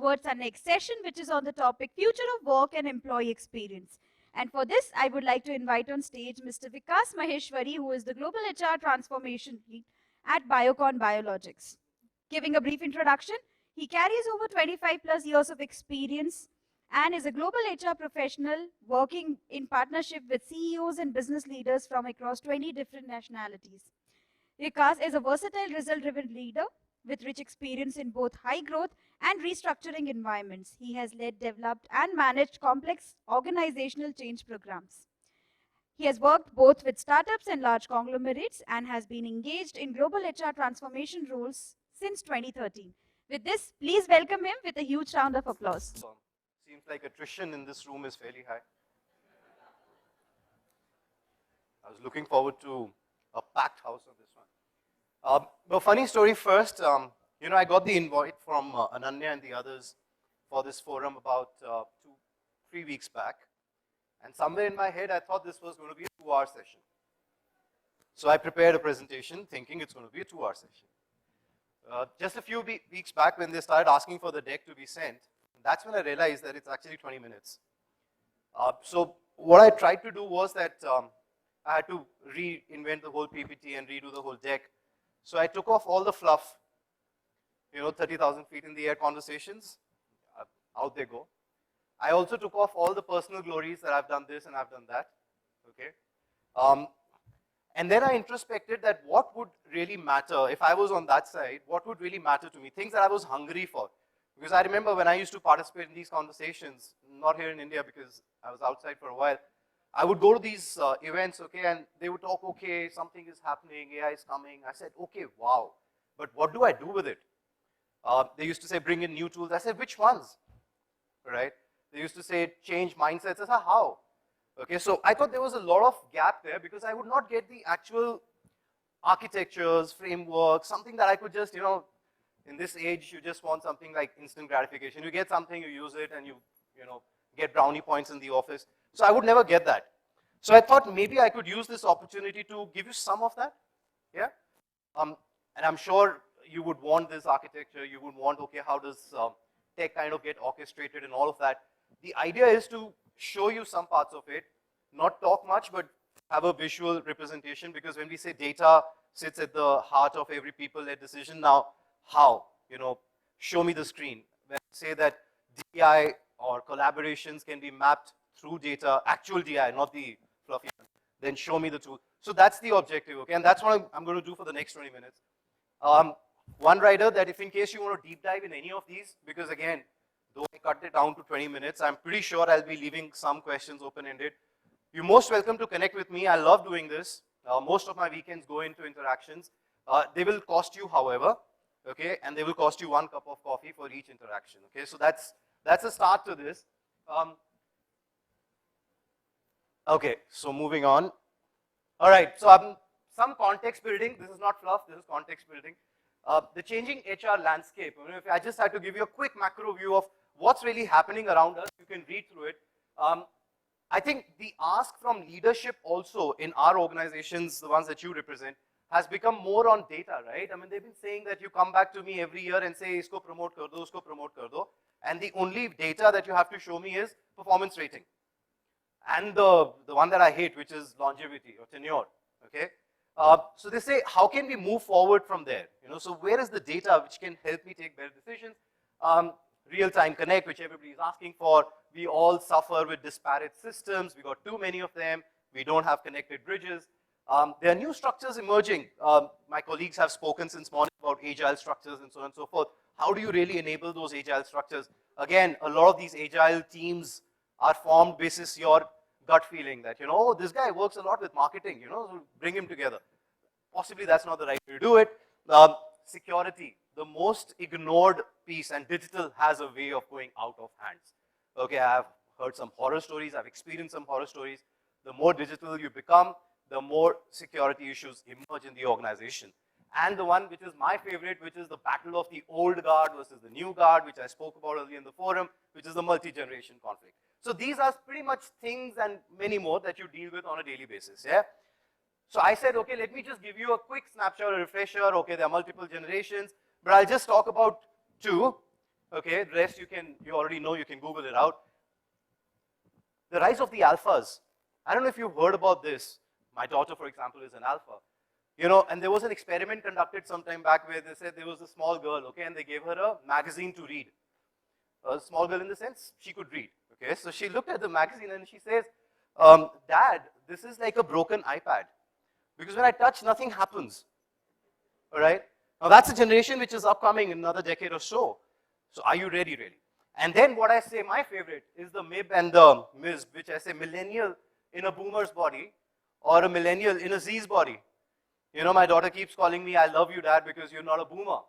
towards our next session, which is on the topic Future of Work and Employee Experience. And for this, I would like to invite on stage Mr. Vikas Maheshwary, who is the Global HR Transformation Lead at Biocon Biologics. Giving a brief introduction, he carries over 25 plus years of experience and is a global HR professional working in partnership with CEOs and business leaders from across 20 different nationalities. Vikas is a versatile, result-driven leader with rich experience in both high growth and restructuring environments. He has led, developed, and managed complex organizational change programs. He has worked both with startups and large conglomerates and has been engaged in global HR transformation roles since 2013. With this, please welcome him with a huge round of applause. Seems like attrition in this room is fairly high. I was looking forward to a packed house on this one. A funny story first, I got the invite from Ananya and the others for this forum about 2-3 weeks back. And somewhere in my head, I thought this was going to be a 2-hour session. So I prepared a presentation thinking it's going to be a 2-hour session. Just a few weeks back when they started asking for the deck to be sent, that's when I realized that it's actually 20 minutes. So what I tried to do was that I had to reinvent the whole PPT and redo the whole deck. So I took off all the fluff, 30,000 feet in the air conversations, out they go. I also took off all the personal glories that I've done this and I've done that, okay? And then I introspected that what would really matter, if I was on that side, what would really matter to me, things that I was hungry for. Because I remember when I used to participate in these conversations, not here in India because I was outside for a while, I would go to these events, okay, and they would talk, okay, something is happening, AI is coming. I said, okay, wow, but what do I do with it? They used to say, bring in new tools. I said, which ones, right? They used to say, change mindsets. I said, how? Okay, so I thought there was a lot of gap there because I would not get the actual architectures, frameworks, something that I could just, in this age, you just want something like instant gratification. You get something, you use it, and you get brownie points in the office. So I would never get that. So I thought maybe I could use this opportunity to give you some of that, yeah? And I'm sure you would want this architecture, you would want, okay, how does tech kind of get orchestrated and all of that. The idea is to show you some parts of it, not talk much, but have a visual representation, because when we say data sits at the heart of every people-led decision, now how? Show me the screen. When I say that DI or collaborations can be mapped through data, actual DI, not the fluffy one, then show me the tool. So that's the objective, okay? And that's what I'm going to do for the next 20 minutes. One rider that if in case you want to deep dive in any of these, because again, though I cut it down to 20 minutes, I'm pretty sure I'll be leaving some questions open-ended. You're most welcome to connect with me. I love doing this. Most of my weekends go into interactions. They will cost you, however, okay? And they will cost you 1 cup of coffee for each interaction, okay? So that's a start to this. Okay, so moving on. All right, so some context building. This is not fluff, this is context building. The changing HR landscape. If I just had to give you a quick macro view of what's really happening around us, you can read through it. I think the ask from leadership also in our organizations, the ones that you represent, has become more on data, right? They've been saying that you come back to me every year and say, isko promote kar do, usko promote kar do. And the only data that you have to show me is performance rating. And the one that I hate, which is longevity or tenure, okay? So they say, how can we move forward from there? So where is the data which can help me take better decisions? Real-time connect, which everybody is asking for. We all suffer with disparate systems. We got too many of them. We don't have connected bridges. There are new structures emerging. My colleagues have spoken since morning about agile structures and so on and so forth. How do you really enable those agile structures? Again, a lot of these agile teams are formed basis your gut feeling that, this guy works a lot with marketing, so bring him together. Possibly that's not the right way to do it. Security, the most ignored piece, and digital has a way of going out of hands. Okay, I've heard some horror stories, I've experienced some horror stories. The more digital you become, the more security issues emerge in the organization. And the one which is my favorite, which is the battle of the old guard versus the new guard, which I spoke about earlier in the forum, which is the multi-generation conflict. So these are pretty much things and many more that you deal with on a daily basis, yeah? So I said, okay, let me just give you a quick snapshot, a refresher. Okay, there are multiple generations, but I'll just talk about two. Okay, the rest you already know, you can Google it out. The rise of the alphas. I don't know if you've heard about this. My daughter, for example, is an alpha. You know, and there was an experiment conducted some time back where they said there was a small girl, okay, and they gave her a magazine to read. A small girl in the sense, she could read, okay? So she looked at the magazine and she says, Dad, this is like a broken iPad. Because when I touch, nothing happens, all right? Now that's a generation which is upcoming in another decade or so. So are you ready, really? And then what I say, my favorite, is the MIB and the MIS, which I say millennial in a boomer's body or a millennial in a Z's body. You know, my daughter keeps calling me, I love you, Dad, because you're not a boomer,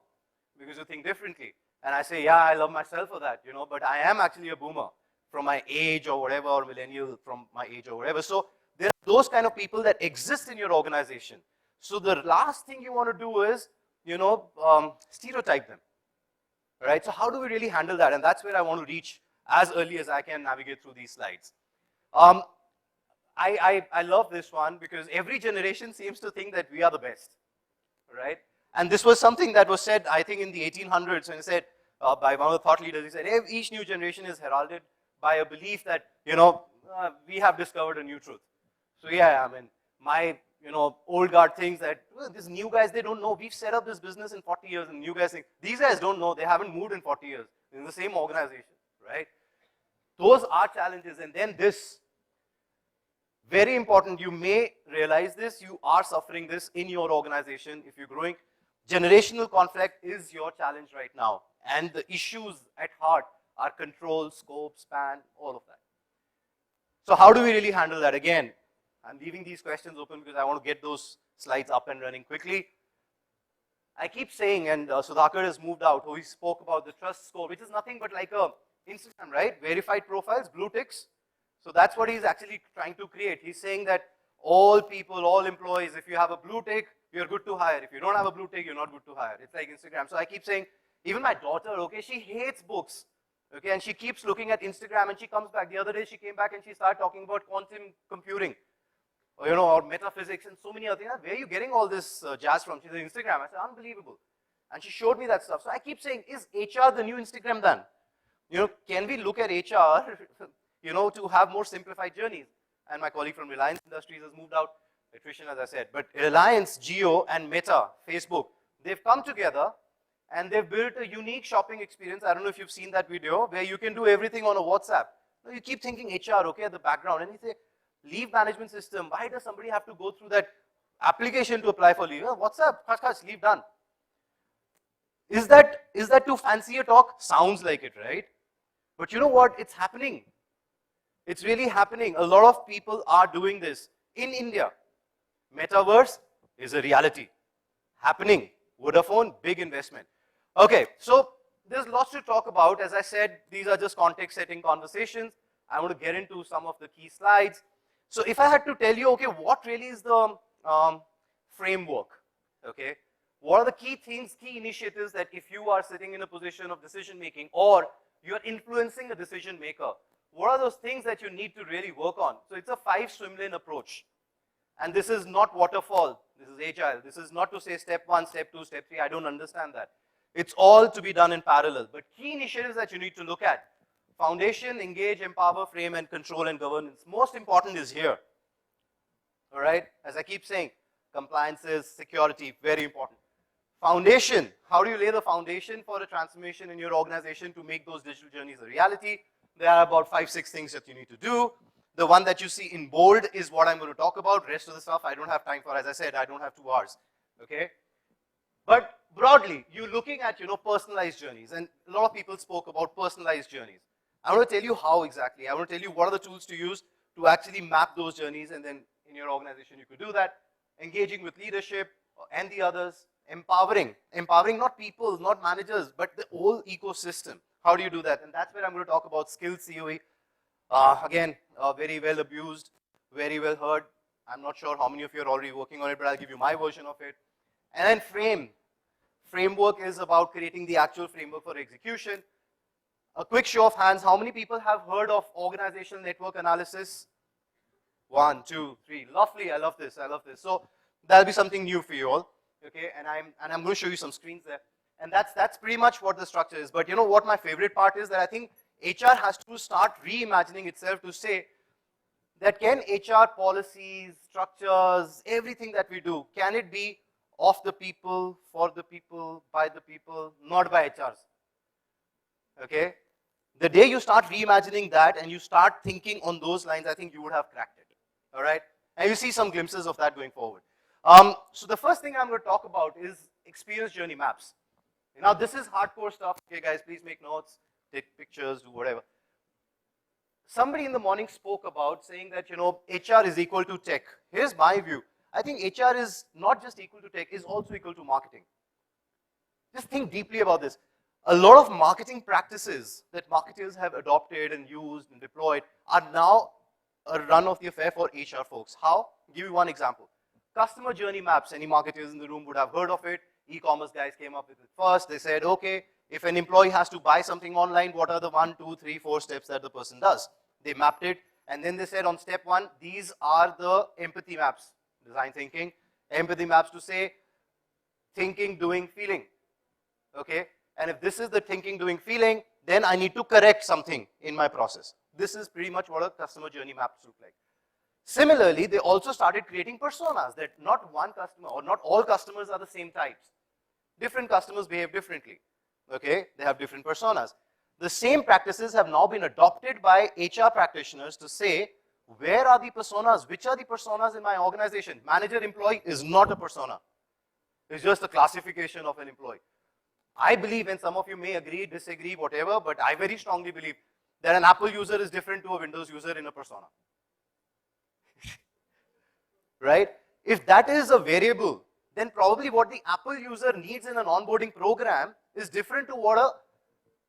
because you think differently. And I say, yeah, I love myself for that, you know, but I am actually a boomer from my age or whatever, or millennial from my age or whatever. So there are those kind of people that exist in your organization. So the last thing you want to do is, you know, stereotype them. Right? So how do we really handle that? And that's where I want to reach as early as I can navigate through these slides. I love this one because every generation seems to think that we are the best, right? And this was something that was said, I think, in the 1800s when it said by one of the thought leaders. He said, each new generation is heralded by a belief that, you know, we have discovered a new truth. So yeah, I mean, my, you know, old guard thinks that these new guys, they don't know. We've set up this business in 40 years, and new guys think, these guys don't know. They haven't moved in 40 years in the same organization, right? Those are challenges. And then this, very important, you may realize this, you are suffering this in your organization if you're growing. Generational conflict is your challenge right now. And the issues at heart are control, scope, span, all of that. So how do we really handle that? Again, I'm leaving these questions open because I want to get those slides up and running quickly. I keep saying, and Sudhakar has moved out, who he spoke about the trust score, which is nothing but like a Instagram, right? Verified profiles, blue ticks. So that's what he's actually trying to create. He's saying that all people, all employees, if you have a blue tick, you're good to hire. If you don't have a blue tick, you're not good to hire. It's like Instagram. So I keep saying, even my daughter, okay, she hates books. Okay, and she keeps looking at Instagram and she comes back. The other day she came back and she started talking about quantum computing, or, you know, or metaphysics and so many other things. Where are you getting all this jazz from? She said, Instagram. I said, unbelievable. And she showed me that stuff. So I keep saying, is HR the new Instagram then? You know, can we look at HR, you know, to have more simplified journeys? And my colleague from Reliance Industries has moved out, attrition as I said. But Reliance, Jio and Meta, Facebook, they've come together and they've built a unique shopping experience. I don't know if you've seen that video, where you can do everything on a WhatsApp. Now you keep thinking HR, okay, at the background, and you say, leave management system, why does somebody have to go through that application to apply for leave? WhatsApp, leave done. Is that too fancy a talk? Sounds like it, right? But you know what? It's happening. It's really happening. A lot of people are doing this in India. Metaverse is a reality. Happening. Vodafone, big investment. Okay, so there's lots to talk about. As I said, these are just context-setting conversations. I want to get into some of the key slides. So if I had to tell you, okay, what really is the framework, okay? What are the key things, key initiatives that if you are sitting in a position of decision-making or you're influencing a decision maker, what are those things that you need to really work on? So it's a 5 swim lane approach. And this is not waterfall, this is agile. This is not to say step 1, step 2, step 3, I don't understand that. It's all to be done in parallel. But key initiatives that you need to look at: foundation, engage, empower, frame, and control and governance. Most important is here. All right, as I keep saying, compliances, security, very important. Foundation, how do you lay the foundation for a transformation in your organization to make those digital journeys a reality? There are about 5, 6 things that you need to do. The one that you see in bold is what I'm going to talk about. Rest of the stuff I don't have time for. As I said, I don't have 2 hours, okay? But broadly, you're looking at, you know, personalized journeys, and a lot of people spoke about personalized journeys. I want to tell you how exactly. I want to tell you what are the tools to use to actually map those journeys, and then in your organization you could do that. Engaging with leadership and the others. Empowering not people, not managers, but the whole ecosystem. How do you do that? And that's where I'm going to talk about skills COE. Again, very well abused, very well heard. I'm not sure how many of you are already working on it, but I'll give you my version of it. And then frame. Framework is about creating the actual framework for execution. A quick show of hands, how many people have heard of organizational network analysis? 1, 2, 3. Lovely, I love this, I love this. So that'll be something new for you all. Okay, and I'm going to show you some screens there. And that's pretty much what the structure is. But you know what my favorite part is? That I think HR has to start reimagining itself to say that can HR policies, structures, everything that we do, can it be of the people, for the people, by the people, not by HRs? Okay? The day you start reimagining that and you start thinking on those lines, I think you would have cracked it. All right? And you see some glimpses of that going forward. So the first thing I'm going to talk about is experience journey maps. Now this is hardcore stuff. Okay, guys, please make notes, take pictures, do whatever. Somebody in the morning spoke about saying that, you know, HR is equal to tech. Here's my view. I think HR is not just equal to tech, is also equal to marketing. Just think deeply about this. A lot of marketing practices that marketers have adopted and used and deployed are now a run of the affair for HR folks. How? I'll give you one example. Customer journey maps. Any marketers in the room would have heard of it. E-commerce guys came up with it first. They said, okay, if an employee has to buy something online, what are the 1, 2, 3, 4 steps that the person does? They mapped it, and then they said on step 1, these are the empathy maps. Design thinking, empathy maps to say thinking, doing, feeling. Okay? And if this is the thinking, doing, feeling, then I need to correct something in my process. This is pretty much what a customer journey maps look like. Similarly, they also started creating personas, that not one customer or not all customers are the same types. Different customers behave differently. Okay? They have different personas. The same practices have now been adopted by HR practitioners to say, where are the personas? Which are the personas in my organization? Manager-employee is not a persona. It's just a classification of an employee. I believe, and some of you may agree, disagree, whatever, but I very strongly believe that an Apple user is different to a Windows user in a persona. Right? If that is a variable, then probably what the Apple user needs in an onboarding program is different to what a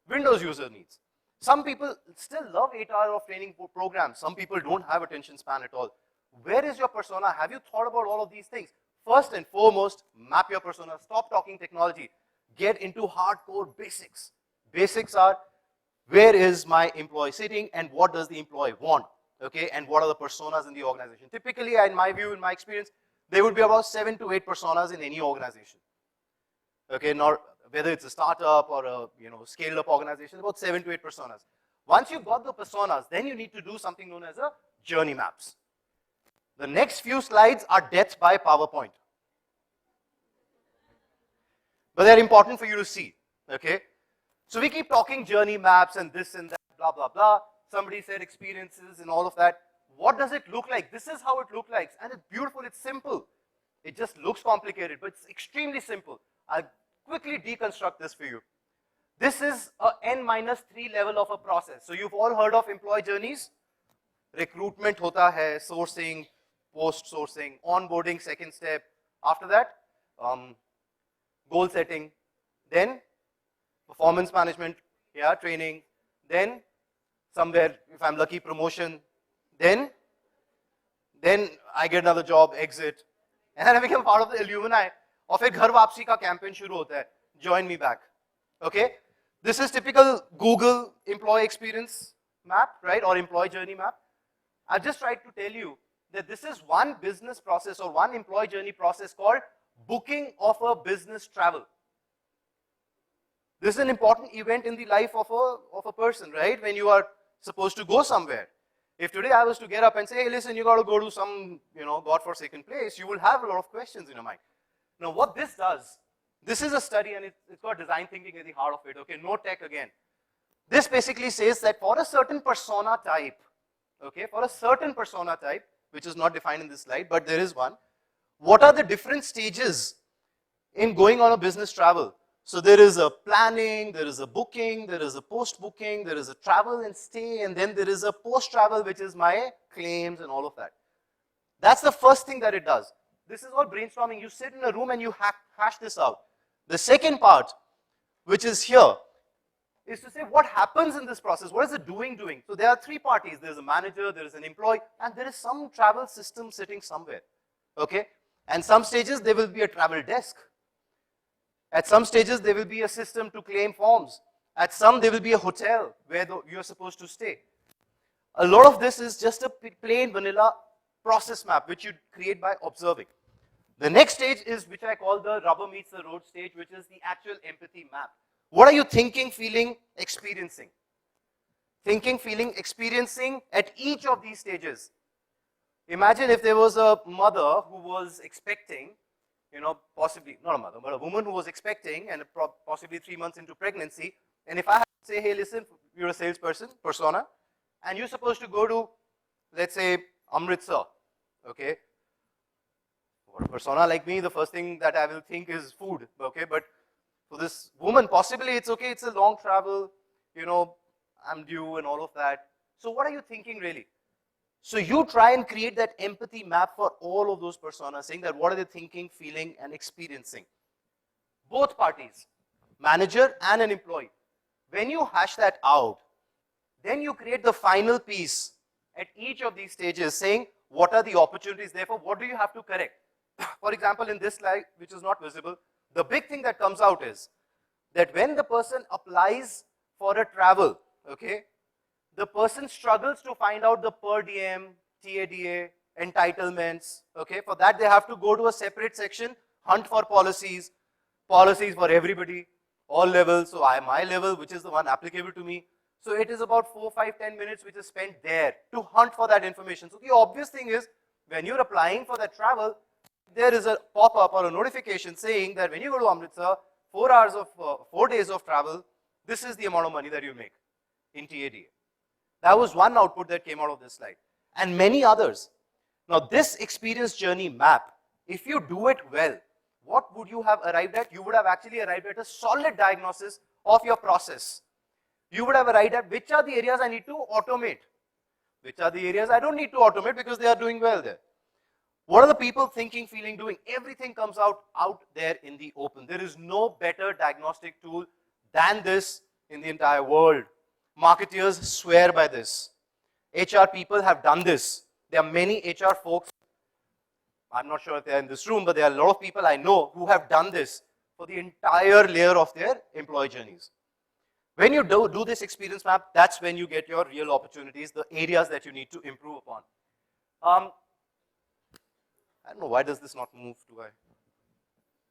Windows user needs. Some people still love 8 hours of training programs. Some people don't have attention span at all. Where is your persona? Have you thought about all of these things? First and foremost, map your persona. Stop talking technology. Get into hardcore basics. Basics are, where is my employee sitting and what does the employee want? Okay, and what are the personas in the organization? Typically, in my view, in my experience, there would be about 7 to 8 personas in any organization. Okay, not whether it's a startup or a scaled up organization, about 7 to 8 personas. Once you've got the personas, then you need to do something known as a journey maps. The next few slides are death by PowerPoint. But they're important for you to see. Okay? So we keep talking journey maps and this and that, blah, blah, blah. Somebody said experiences and all of that. What does it look like? This is how it looks like. And it's beautiful, it's simple. It just looks complicated, but it's extremely simple. I'll quickly deconstruct this for you. This is a N-3 level of a process. So you've all heard of employee journeys. Recruitment hota hai, sourcing, post-sourcing, onboarding, second step. After that, goal setting. Then performance management, yeah, training. Then somewhere, if I'm lucky, promotion. Then I get another job, exit. And then I become part of the alumni. और फिर घर वापसी का campaign शुरू होता है. Join me back. Okay? This is typical Google employee experience map, right? Or employee journey map. I've just tried to tell you that this is one business process or one employee journey process called booking of a business travel. This is an important event in the life of a person, right? When you are supposed to go somewhere. If today I was to get up and say, hey, listen, you got to go to some, God-forsaken place, you will have a lot of questions in your mind. Now, what this does, this is a study and it's got design thinking at the heart of it, okay, no tech again. This basically says that for a certain persona type, okay, for a certain persona type, which is not defined in this slide, but there is one, what are the different stages in going on a business travel? So there is a planning, there is a booking, there is a post-booking, there is a travel and stay, and then there is a post-travel, which is my claims and all of that. That's the first thing that it does. This is all brainstorming. You sit in a room and you hash this out. The second part, which is here, is to say what happens in this process. What is the doing? So there are 3 parties. There is a manager, there is an employee, and there is some travel system sitting somewhere. Okay? And some stages, there will be a travel desk. At some stages, there will be a system to claim forms. At some, there will be a hotel where you're supposed to stay. A lot of this is just a plain vanilla process map, which you create by observing. The next stage is which I call the rubber meets the road stage, which is the actual empathy map. What are you thinking, feeling, experiencing? Thinking, feeling, experiencing at each of these stages. Imagine if there was a mother who was expecting, possibly, not a mother, but a woman who was expecting and possibly 3 months into pregnancy. And if I had to say, hey, listen, you're a salesperson, persona, and you're supposed to go to, let's say, Amritsar, okay? For a persona like me, the first thing that I will think is food, okay? But for this woman, possibly it's okay, it's a long travel, I'm due and all of that. So what are you thinking really? So you try and create that empathy map for all of those personas, saying that what are they thinking, feeling, and experiencing. Both parties, manager and an employee. When you hash that out, then you create the final piece at each of these stages, saying what are the opportunities, therefore what do you have to correct. For example, in this slide, which is not visible, the big thing that comes out is that when the person applies for a travel, okay, the person struggles to find out the per diem, TADA, entitlements, okay. For that, they have to go to a separate section, hunt for policies for everybody, all levels. So my level, which is the one applicable to me. So it is about 4, 5, 10 minutes which is spent there to hunt for that information. So the obvious thing is, when you're applying for that travel, there is a pop-up or a notification saying that when you go to Amritsar, 4 days of travel, this is the amount of money that you make in TADA. That was one output that came out of this slide, and many others. Now this experience journey map, if you do it well, what would you have arrived at? You would have actually arrived at a solid diagnosis of your process. You would have arrived at which are the areas I need to automate, which are the areas I don't need to automate because they are doing well there. What are the people thinking, feeling, doing? Everything comes out there in the open. There is no better diagnostic tool than this in the entire world. Marketeers swear by this. HR people have done this. There are many HR folks, I'm not sure if they are in this room, but there are a lot of people I know who have done this for the entire layer of their employee journeys. When you do this experience map, that's when you get your real opportunities, the areas that you need to improve upon. I don't know, why does this not move to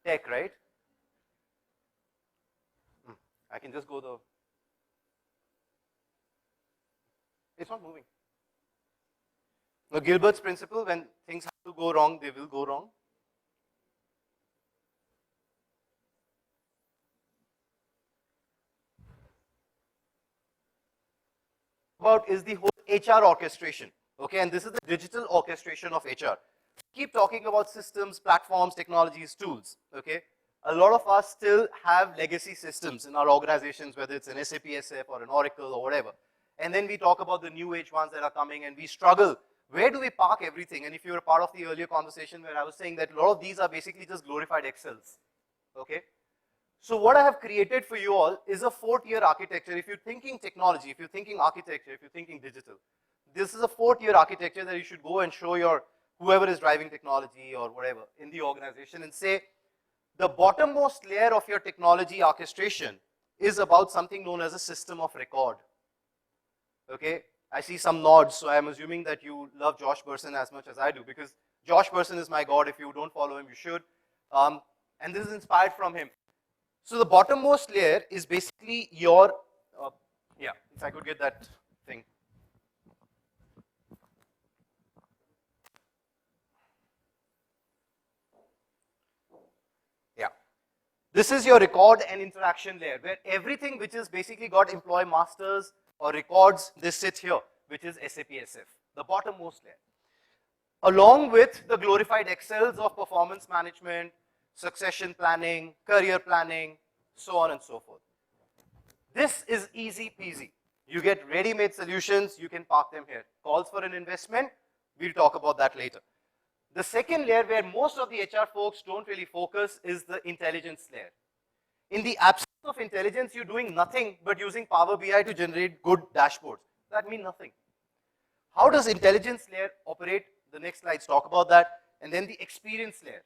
tech, right? I can just go it's not moving. Now, Gilbert's principle, when things have to go wrong, they will go wrong. About is the whole HR orchestration, okay, and this is the digital orchestration of HR. Keep talking about systems, platforms, technologies, tools, okay. A lot of us still have legacy systems in our organizations, whether it's an SAP SF or an Oracle or whatever. And then we talk about the new age ones that are coming and we struggle. Where do we park everything? And if you're a part of the earlier conversation where I was saying that a lot of these are basically just glorified Excels, okay. So what I have created for you all is a 4-tier architecture. If you're thinking technology, if you're thinking architecture, if you're thinking digital, this is a 4-tier architecture that you should go and show your whoever is driving technology or whatever in the organization and say, the bottommost layer of your technology orchestration is about something known as a system of record. Okay, I see some nods, so I'm assuming that you love Josh Bersin as much as I do, because Josh Bersin is my god. If you don't follow him, you should. And this is inspired from him. So the bottommost layer is basically your, yeah, if I could get that thing. Yeah. This is your record and interaction layer, where everything which is basically got employee masters or records, this sits here, which is SAP SF, the bottommost layer. Along with the glorified Excels of performance management, succession planning, career planning, so on and so forth. This is easy peasy. You get ready-made solutions, you can park them here. Calls for an investment, we'll talk about that later. The second layer where most of the HR folks don't really focus is the intelligence layer. In the absence of intelligence, you're doing nothing but using Power BI to generate good dashboards. That means nothing. How does intelligence layer operate? The next slides talk about that. And then the experience layer.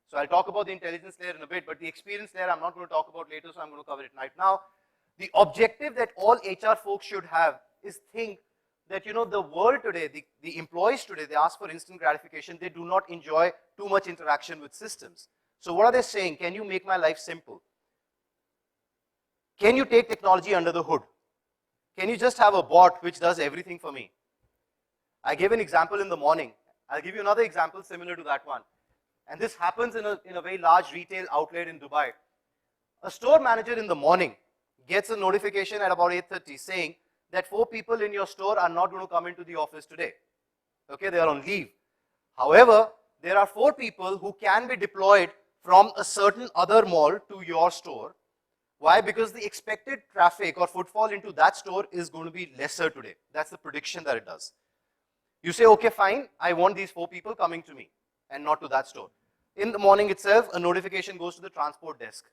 So I'll talk about the intelligence layer in a bit, but the experience layer I'm not going to talk about later, so I'm going to cover it right now. The objective that all HR folks should have is think, that, you know, the world today, the employees today, they ask for instant gratification. They do not enjoy too much interaction with systems. So what are they saying? Can you make my life simple? Can you take technology under the hood? Can you just have a bot which does everything for me? I gave an example in the morning. I'll give you another example similar to that one. And this happens in a very large retail outlet in Dubai. A store manager in the morning gets a notification at about 8:30 saying that 4 people in your store are not going to come into the office today. Okay, they are on leave. However, there are 4 people who can be deployed from a certain other mall to your store. Why? Because the expected traffic or footfall into that store is going to be lesser today. That's the prediction that it does. You say, okay, fine, I want these 4 people coming to me and not to that store. In the morning itself, a notification goes to the transport desk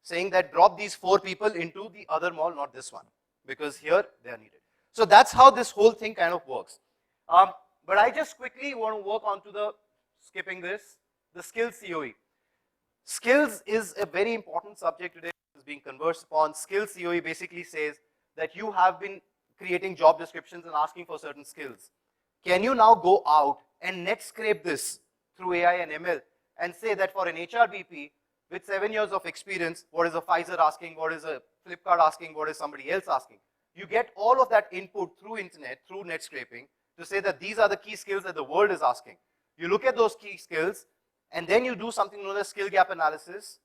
saying that drop these 4 people into the other mall, not this one, because here they are needed. So that's how this whole thing kind of works. But I just quickly want to work on to the, skipping this, the skills COE. Skills is a very important subject today. Is being conversed upon. Skills COE basically says that you have been creating job descriptions and asking for certain skills. Can you now go out and net scrape this through AI and ML and say that for an HRBP with 7 years of experience, what is a Pfizer asking, what is a Flipkart asking, what is somebody else asking? You get all of that input through internet, through net scraping, to say that these are the key skills that the world is asking. You look at those key skills, and then you do something known as skill gap analysis.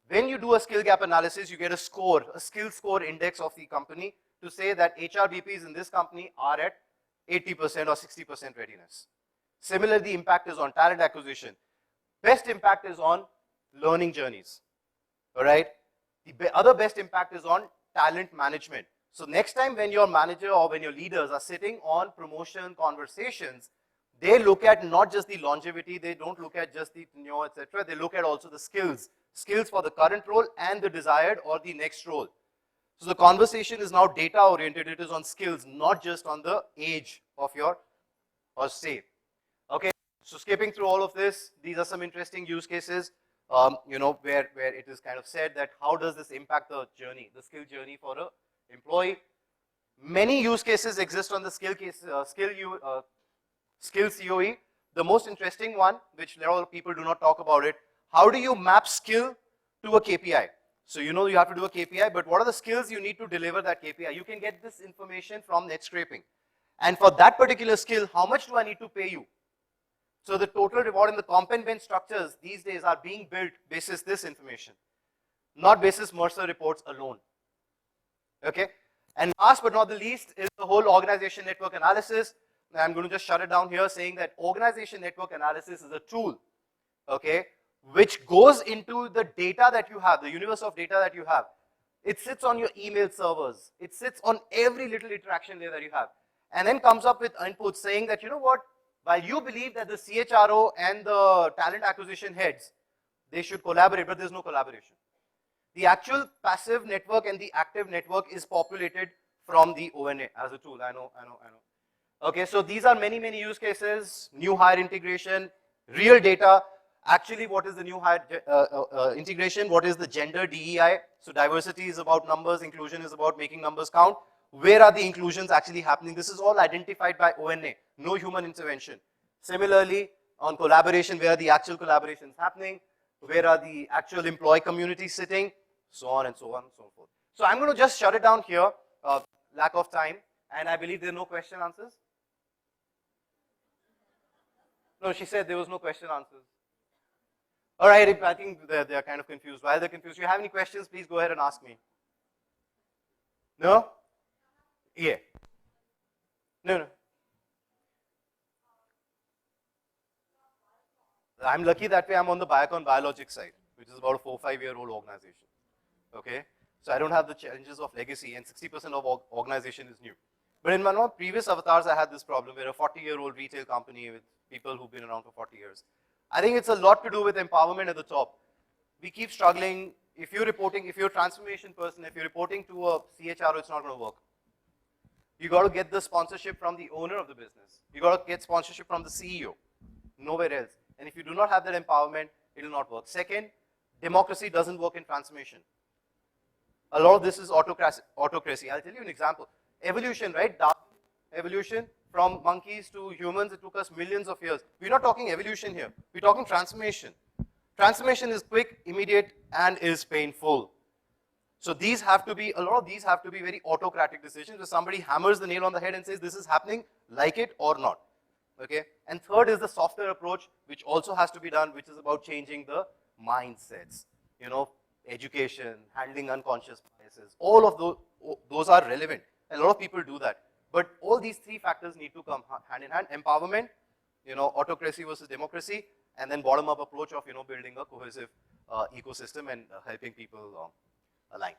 When you do a skill gap analysis, you get a score, a skill score index of the company to say that HRBPs in this company are at 80% or 60% readiness. Similarly, the impact is on talent acquisition. Best impact is on learning journeys. All right? The other best impact is on talent management. So next time when your manager or when your leaders are sitting on promotion conversations, they look at not just the longevity, they don't look at just the tenure, etc. They look at also the skills for the current role and the desired or the next role. So the conversation is now data oriented, it is on skills, not just on the age of your, or say. Okay, so skipping through all of this, these are some interesting use cases, you know, where it is kind of said that how does this impact the journey, the skill journey for an employee. Many use cases exist on the skill COE. The most interesting one, which a lot of people do not talk about it, how do you map skill to a KPI? So you know you have to do a KPI, but what are the skills you need to deliver that KPI? You can get this information from net scraping. And for that particular skill, how much do I need to pay you? So the total reward and the comp and bench structures these days are being built basis this information, not basis Mercer reports alone. Okay? And last but not the least is the whole organization network analysis. I'm going to just shut it down here saying that organization network analysis is a tool, okay, which goes into the data that you have, the universe of data that you have. It sits on your email servers. It sits on every little interaction layer that you have. And then comes up with inputs saying that, you know what, while you believe that the CHRO and the talent acquisition heads, they should collaborate, but there's no collaboration. The actual passive network and the active network is populated from the ONA as a tool. I know. Okay, so these are many use cases, new hire integration, real data. Actually, what is the new hire integration? What is the gender DEI? So diversity is about numbers, inclusion is about making numbers count. Where are the inclusions actually happening? This is all identified by ONA, no human intervention. Similarly, on collaboration, where are the actual collaborations happening? Where are the actual employee communities sitting? So on and so on and so forth. So I'm going to just shut it down here, lack of time, and I believe there are no question answers. No, she said there was no question answers. All right, I think they're kind of confused. While they're confused, if you have any questions, please go ahead and ask me. No? Yeah. No. I'm lucky that way I'm on the Biocon Biologics side, which is about a 4 or 5 year old organization. Okay? So I don't have the challenges of legacy, and 60% of organization is new. But in my previous avatars, I had this problem where a 40-year-old retail company with people who've been around for 40 years. I think it's a lot to do with empowerment at the top. We keep struggling. If you're a transformation person, if you're reporting to a CHRO, it's not going to work. You got to get the sponsorship from the owner of the business. You got to get sponsorship from the CEO, nowhere else. And if you do not have that empowerment, it will not work. Second, democracy doesn't work in transformation. A lot of this is autocracy. I'll tell you an example. Evolution, right? Darwin evolution. From monkeys to humans, it took us millions of years. We're not talking evolution here. We're talking transformation. Transformation is quick, immediate, and is painful. So these have to be, a lot of these have to be very autocratic decisions where somebody hammers the nail on the head and says, this is happening, like it or not. Okay? And third is the softer approach, which also has to be done, which is about changing the mindsets. You know, education, handling unconscious biases, all of those are relevant. A lot of people do that. But all these three factors need to come hand in hand. Empowerment, you know, autocracy versus democracy, and then bottom-up approach of, you know, building a cohesive ecosystem and helping people align.